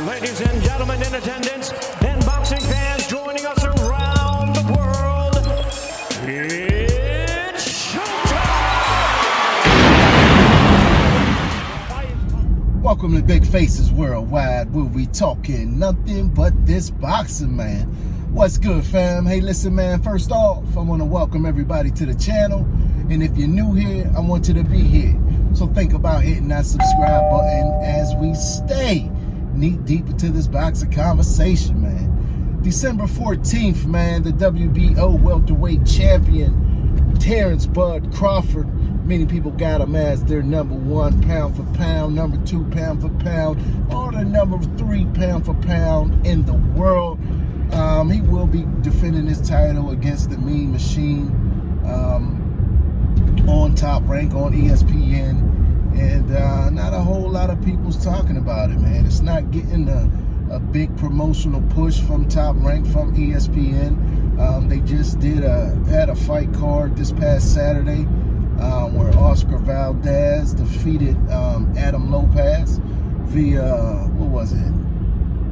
Ladies and gentlemen in attendance and boxing fans joining us around the world, it's showtime! Welcome to Big Faces Worldwide, where we talking nothing but this boxing, man. What's good, fam? Hey, listen, man, first off, I want to welcome everybody to the channel. And if you're new here, I want you to be here. So think about hitting that subscribe button as we stay knee deep into this boxing conversation, man. December 14th, man, the WBO welterweight champion, Terence Bud Crawford. Many people got him as their number 1 pound for pound, number 2 pound for pound, or the number 3 pound for pound in the world. He will be defending his title against the Mean Machine on Top Rank on ESPN. And not a whole lot of people's talking about it, man. It's not getting a big promotional push from Top Rank, from ESPN. They just had a fight card this past Saturday where Oscar Valdez defeated Adam Lopez via, what was it,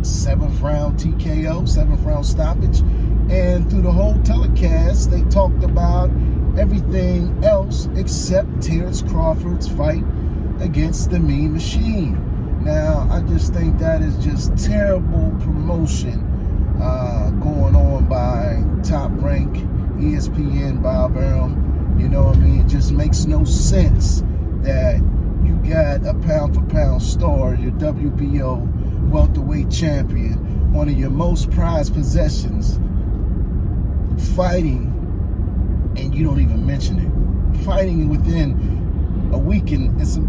7th round TKO, 7th round stoppage. And through the whole telecast, they talked about everything else except Terence Crawford's fight against the Mean Machine. Now, I just think that is just terrible promotion going on by Top Rank, ESPN, Bob Arum. You know what I mean? It just makes no sense that you got a pound for pound star, your WBO welterweight champion, one of your most prized possessions, fighting, and you don't even mention it. Fighting within a week and some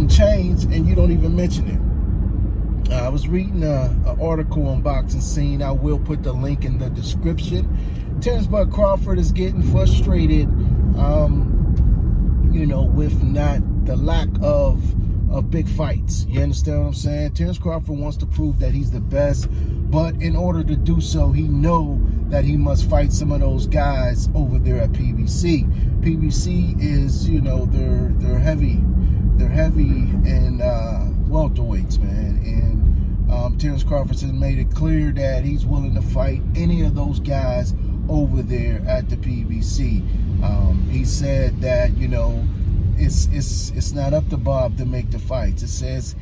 change, and you don't even mention it. I was reading an article on Boxing Scene. I will put the link in the description. Terence Bud Crawford is getting frustrated, with not the lack of big fights. You understand what I'm saying? Terence Crawford wants to prove that he's the best, but in order to do so, he know that he must fight some of those guys over there at PBC. PBC is, they're heavy in welterweights, man. And Terence Crawford has made it clear that he's willing to fight any of those guys over there at the PBC. He said that, it's not up to Bob to make the fights. It says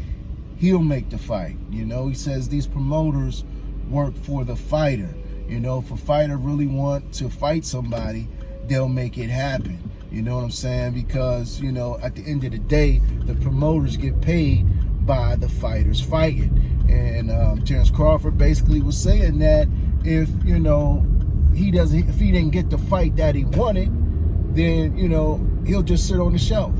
he'll make the fight. He says these promoters work for the fighter. If a fighter really want to fight somebody, they'll make it happen. You know what I'm saying? Because, at the end of the day, the promoters get paid by the fighters fighting. And Terence Crawford basically was saying that if he didn't get the fight that he wanted, then, he'll just sit on the shelf.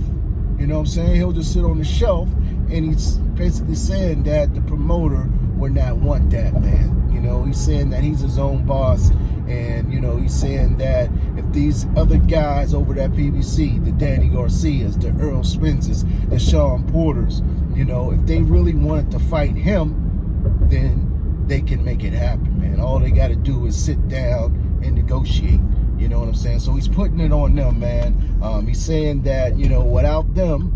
You know what I'm saying? He'll just sit on the shelf, and he's basically saying that the promoter would not want that, man. He's saying that he's his own boss, and, he's saying that if these other guys over at PBC, the Danny Garcias, the Earl Spencers, the Sean Porters, if they really wanted to fight him, then they can make it happen, man. All they got to do is sit down and negotiate. You know what I'm saying? So he's putting it on them, man. He's saying that, without them,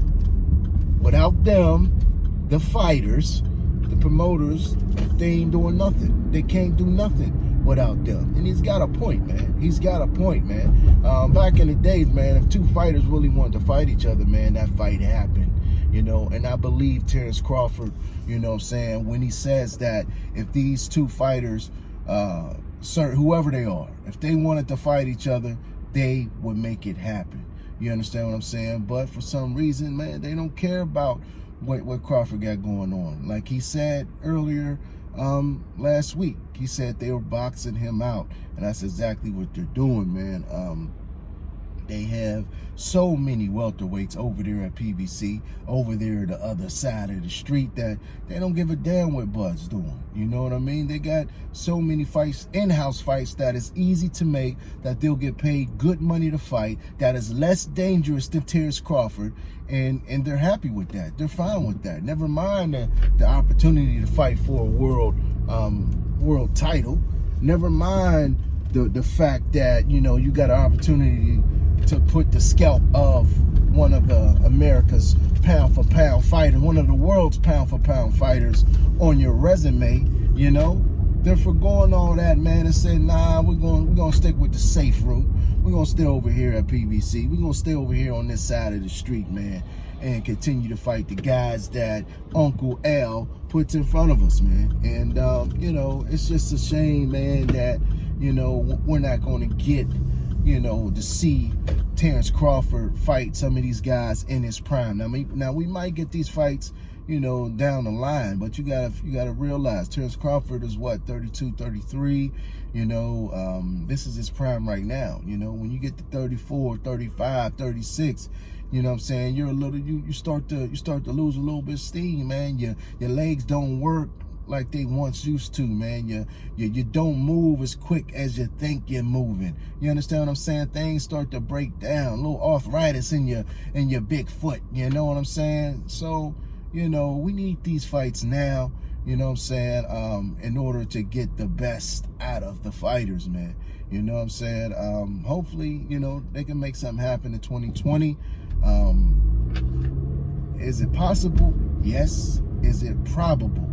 the fighters, the promoters, they ain't doing nothing. They can't do nothing without them. And he's got a point, man. He's got a point, man. Back in the days, man, if two fighters really wanted to fight each other, man, that fight happened. And I believe Terence Crawford, when he says that if these two fighters, whoever they are, if they wanted to fight each other, they would make it happen. You understand what I'm saying? But for some reason, man, they don't care about what Crawford got going on. Like he said earlier last week, he said they were boxing him out, and that's exactly what they're doing, man. They have so many welterweights over there at PBC, over there the other side of the street, that they don't give a damn what Bud's doing. You know what I mean? They got so many fights, in-house fights, that is easy to make, that they'll get paid good money to fight, that is less dangerous than Terence Crawford, and they're happy with that. They're fine with that. Never mind the opportunity to fight for a world title. Never mind the fact that, you got an opportunity to put the scalp of one of America's pound for pound fighter, one of the world's pound for pound fighters on your resume, you know, they're forgoing all that, man, and said, nah, we're gonna stick with the safe route. We're gonna stay over here at PBC. We're gonna stay over here on this side of the street, man, and continue to fight the guys that Uncle L puts in front of us, man. And you know, it's just a shame, man, that, you know, we're not gonna get, you know, to see Terence Crawford fight some of these guys in his prime. Now we might get these fights, you know, down the line, but you gotta realize Terence Crawford is what, 32, 33, you know, this is his prime right now. You know, when you get to 34, 35, 36, you know what I'm saying, you're a little, you start to lose a little bit of steam, man. Your legs don't work like they once used to, man. You don't move as quick as you think you're moving. You understand what I'm saying? Things start to break down, a little arthritis in your big foot, you know what I'm saying? So, you know, we need these fights now, you know what I'm saying, in order to get the best out of the fighters, man. You know what I'm saying? Hopefully, you know, they can make something happen in 2020. Is it possible? Yes. Is it probable?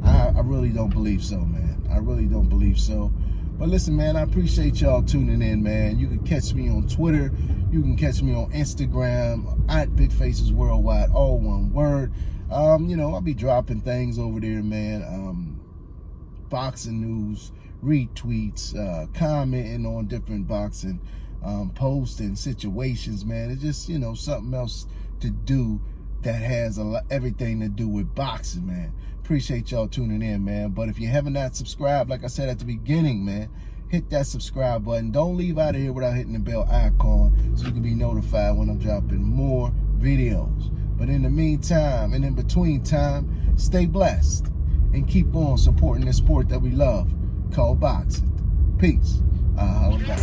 I really don't believe so, man. I really don't believe so. But listen, man, I appreciate y'all tuning in, man. You can catch me on Twitter. You can catch me on Instagram at Big Faces Worldwide, all one word. You know, I'll be dropping things over there, man. Boxing news, retweets, commenting on different boxing posts and situations, man. It's just, you know, something else to do that has everything to do with boxing, man. Appreciate y'all tuning in, man. But if you haven't not subscribed, like I said at the beginning, man, hit that subscribe button. Don't leave out of here without hitting the bell icon so you can be notified when I'm dropping more videos. But in the meantime and in between time, stay blessed and keep on supporting this sport that we love called boxing. Peace. Holla back.